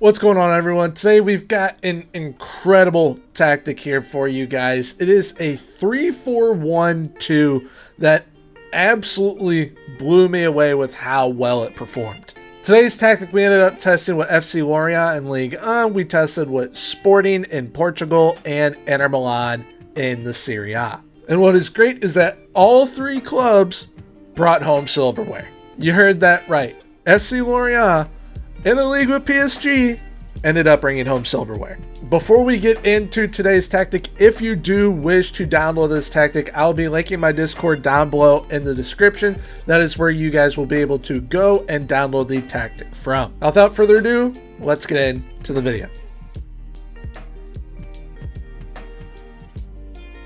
What's going on, everyone? Today we've got an incredible tactic here for you guys. It is a 3-4-1-2 that absolutely blew me away with how well it performed. Today's tactic we ended up testing with FC Lorient in Ligue 1. We tested with Sporting in Portugal and Inter Milan in the Serie A. And what is great is that all three clubs brought home silverware. You heard that right. FC Lorient in a league with PSG ended up bringing home silverware. Before we get into today's tactic, if you do wish to download this tactic, I'll be linking my Discord down below in the description. That is where you guys will be able to go and download the tactic from. Now, without further ado, let's get into the video.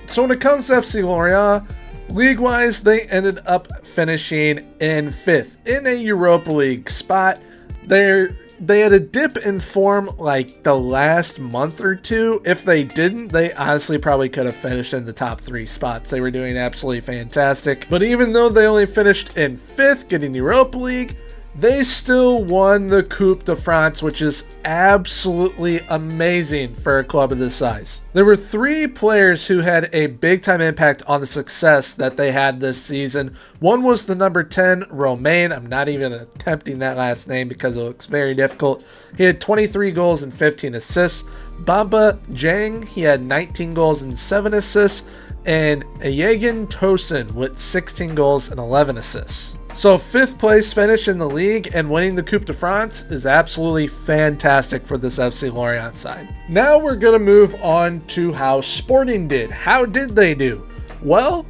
So when it comes to FC Lorient, league-wise, they ended up finishing in 5th in a Europa League spot. They had a dip in form like the last month or two. If they didn't, they honestly probably could have finished in the top 3 spots. They were doing absolutely fantastic. But even though they only finished in 5th, getting Europa League, they still won the Coupe de France, which is absolutely amazing for a club of this size. There were 3 players who had a big time impact on the success that they had this season. One was the number 10, Romain. I'm not even attempting that last name because it looks very difficult. He had 23 goals and 15 assists. Bamba Jang, he had 19 goals and 7 assists. And Ayagan Tosin with 16 goals and 11 assists. So 5th place finish in the league and winning the Coupe de France is absolutely fantastic for this FC Lorient side. Now we're going to move on to how Sporting did. How did they do? Well,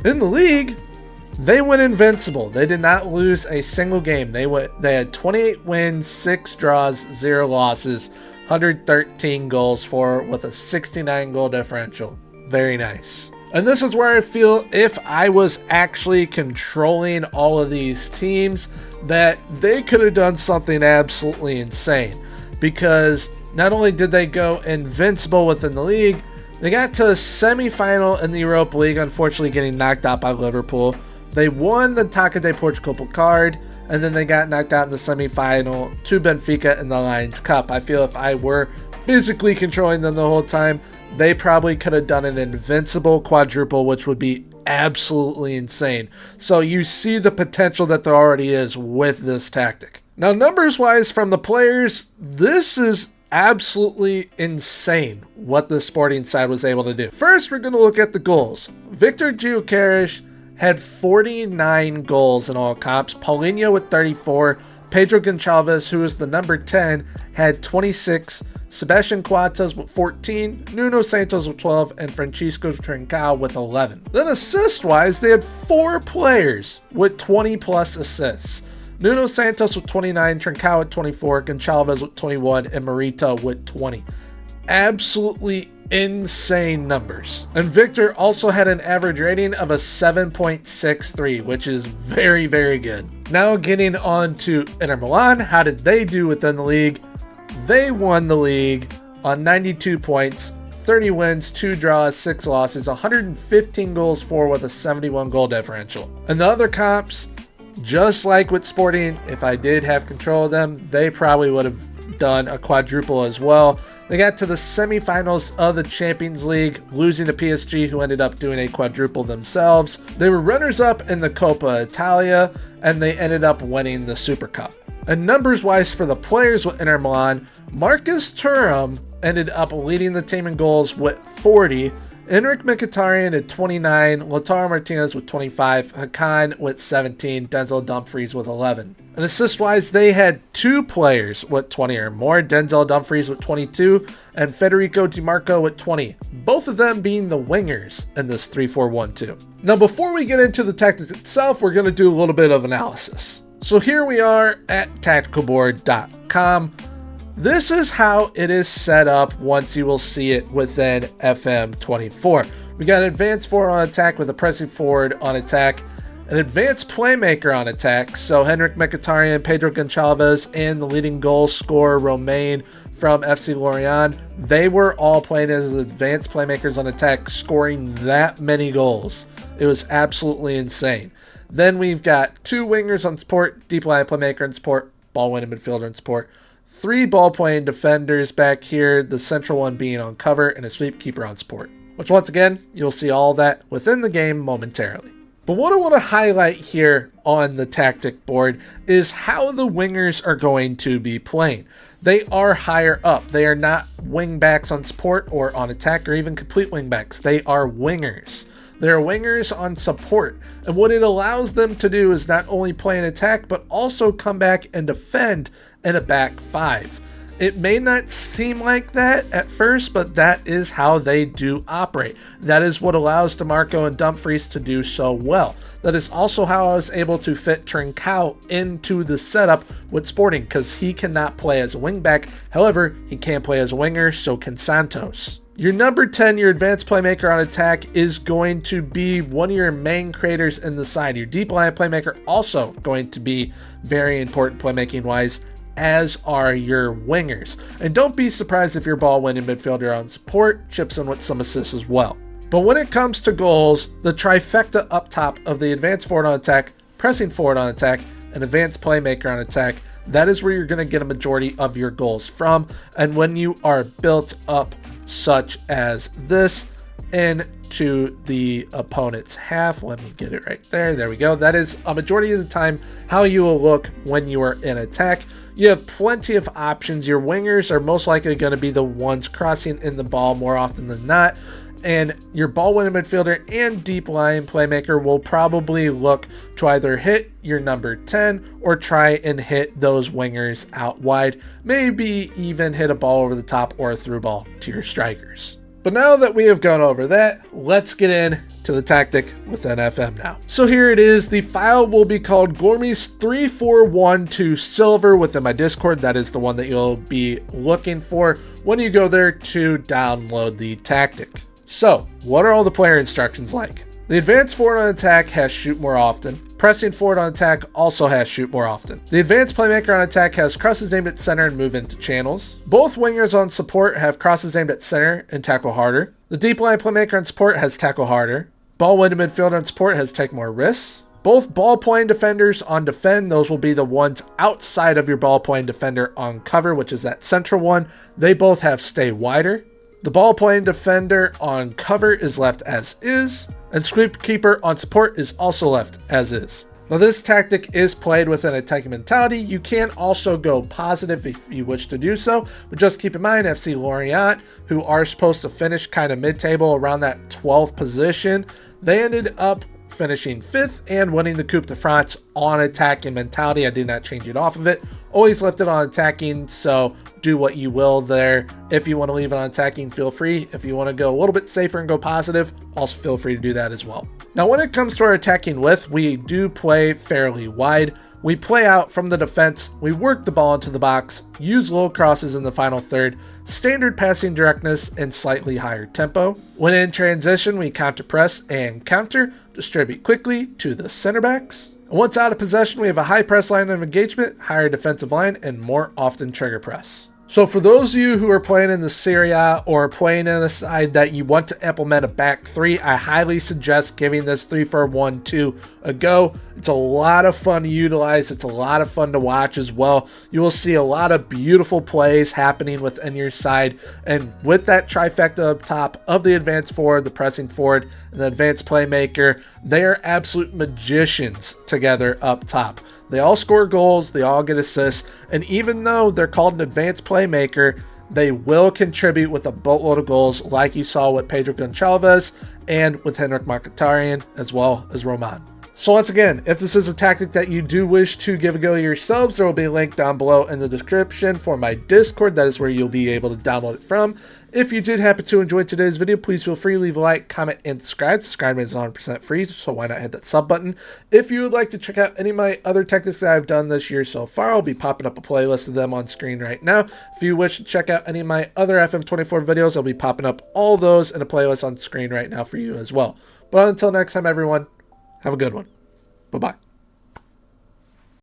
in the league, they went invincible. They did not lose a single game. They had 28 wins, 6 draws, 0 losses, 113 goals with a 69 goal differential. Very nice. And this is where I feel if I was actually controlling all of these teams, that they could have done something absolutely insane. Because not only did they go invincible within the league, they got to a semi-final in the Europa League, unfortunately getting knocked out by Liverpool. They won the Taça de Portugal card, and then they got knocked out in the semi-final to Benfica in the Lions Cup. I feel if I were physically controlling them the whole time, they probably could have done an invincible quadruple, which would be absolutely insane. So you see the potential that there already is with this tactic. Now, numbers-wise from the players, this is absolutely insane what the Sporting side was able to do. First, we're going to look at the goals. Victor Gyökeres had 49 goals in all comps. Paulinho with 34. Pedro Gonçalves, who is the number 10, had 26. Sebastian Coates with 14, Nuno Santos with 12, and Francisco Trincao with 11. Then assist-wise, they had 4 players with 20 plus assists. Nuno Santos with 29, Trincao with 24, Gonçalves with 21, and Morita with 20. Absolutely insane numbers. And Victor also had an average rating of a 7.63, which is very, very good. Now getting on to Inter Milan, how did they do within the league? They won the league on 92 points, 30 wins, 2 draws, 6 losses, 115 goals for with a 71 goal differential. And the other comps, just like with Sporting, if I did have control of them, they probably would have done a quadruple as well. They got to the semifinals of the Champions League, losing to PSG, who ended up doing a quadruple themselves. They were runners-up in the Coppa Italia, and they ended up winning the Super Cup. And numbers-wise for the players with Inter Milan, Marcus Thuram ended up leading the team in goals with 40, Henrik Mkhitaryan at 29, Lautaro Martinez with 25, Hakan with 17, Denzel Dumfries with 11. And assist-wise, they had 2 players with 20 or more, Denzel Dumfries with 22, and Federico Di Marco with 20, both of them being the wingers in this 3-4-1-2. Now, before we get into the tactics itself, we're going to do a little bit of analysis. So here we are at tacticalboard.com. This is how it is set up once you will see it within FM24. We got an advanced forward on attack with a pressing forward on attack, an advanced playmaker on attack. So Henrik Mkhitaryan, Pedro Gonçalves, and the leading goal scorer Romain from FC Lorient, they were all playing as advanced playmakers on attack, scoring that many goals. It was absolutely insane. Then we've got 2 wingers on support, deep line playmaker in support, ball winning midfielder in support, 3 ball-playing defenders back here, the central one being on cover and a sweep keeper on support. Which once again, you'll see all that within the game momentarily. But what I want to highlight here on the tactic board is how the wingers are going to be playing. They are higher up. They are not wing backs on support or on attack or even complete wing backs. They are wingers. They're wingers on support. And what it allows them to do is not only play an attack, but also come back and defend in a back 5. It may not seem like that at first, but that is how they do operate. That is what allows DeMarco and Dumfries to do so well. That is also how I was able to fit Trincao into the setup with Sporting, because he cannot play as a wingback. However, he can play as a winger, so can Santos. Your number 10, your advanced playmaker on attack, is going to be one of your main creators in the side. Your deep line playmaker also going to be very important playmaking wise, as are your wingers. And don't be surprised if your ball-winning midfielder on support chips in with some assists as well. But when it comes to goals, the trifecta up top of the advanced forward on attack, pressing forward on attack, and advanced playmaker on attack, that is where you're going to get a majority of your goals from. And when you are built up such as this into the opponent's half, let me get it right there we go, that is a majority of the time how you will look when you are in attack. You have plenty of options. Your wingers are most likely going to be the ones crossing in the ball more often than not, and your ball-winning midfielder and deep line playmaker will probably look to either hit your number 10 or try and hit those wingers out wide, maybe even hit a ball over the top or a through ball to your strikers. But now that we have gone over that, let's get into the tactic within FM now. So here it is. The file will be called Gourmet's 3412 Silver within my Discord. That is the one that you'll be looking for when you go there to download the tactic. So what are all the player instructions like? The advanced forward on attack has shoot more often. Pressing forward on attack also has shoot more often. The advanced playmaker on attack has crosses aimed at center and move into channels. Both wingers on support have crosses aimed at center and tackle harder. The deep line playmaker on support has tackle harder. Ball-winning midfielder on support has take more risks. Both ball-playing defenders on defend, those will be the ones outside of your ball-playing defender on cover, which is that central one. They both have stay wider. The ball-playing defender on cover is left as is, and sweep keeper on support is also left as is. Now this tactic is played with an attacking mentality. You can also go positive if you wish to do so, but just keep in mind FC Lorient, who are supposed to finish kind of mid-table around that 12th position, they ended up finishing 5th and winning the Coupe de France on attacking mentality. I did not change it off of it. Always left it on attacking, so do what you will there. If you want to leave it on attacking, feel free. If you want to go a little bit safer and go positive, also feel free to do that as well. Now, when it comes to our attacking width, we do play fairly wide. We play out from the defense, we work the ball into the box, use low crosses in the final third, standard passing directness, and slightly higher tempo. When in transition, we counter press and counter, distribute quickly to the center backs. Once out of possession, we have a high press line of engagement, higher defensive line, and more often trigger press. So for those of you who are playing in the Serie A or playing in a side that you want to implement a back 3, I highly suggest giving this 3-4-1-2 a go. It's a lot of fun to utilize. It's a lot of fun to watch as well. You will see a lot of beautiful plays happening within your side. And with that trifecta up top of the advanced forward, the pressing forward, and the advanced playmaker, they are absolute magicians together up top. They all score goals, they all get assists, and even though they're called an advanced playmaker, they will contribute with a boatload of goals like you saw with Pedro Gonçalves and with Henrik Mkhitaryan as well as Roman. So once again, if this is a tactic that you do wish to give a go yourselves, there will be a link down below in the description for my Discord. That is where you'll be able to download it from. If you did happen to enjoy today's video, please feel free to leave a like, comment, and subscribe. Subscribing is 100% free, so why not hit that sub button? If you would like to check out any of my other tactics that I've done this year so far, I'll be popping up a playlist of them on screen right now. If you wish to check out any of my other FM24 videos, I'll be popping up all those in a playlist on screen right now for you as well. But until next time, everyone, have a good one. Bye-bye.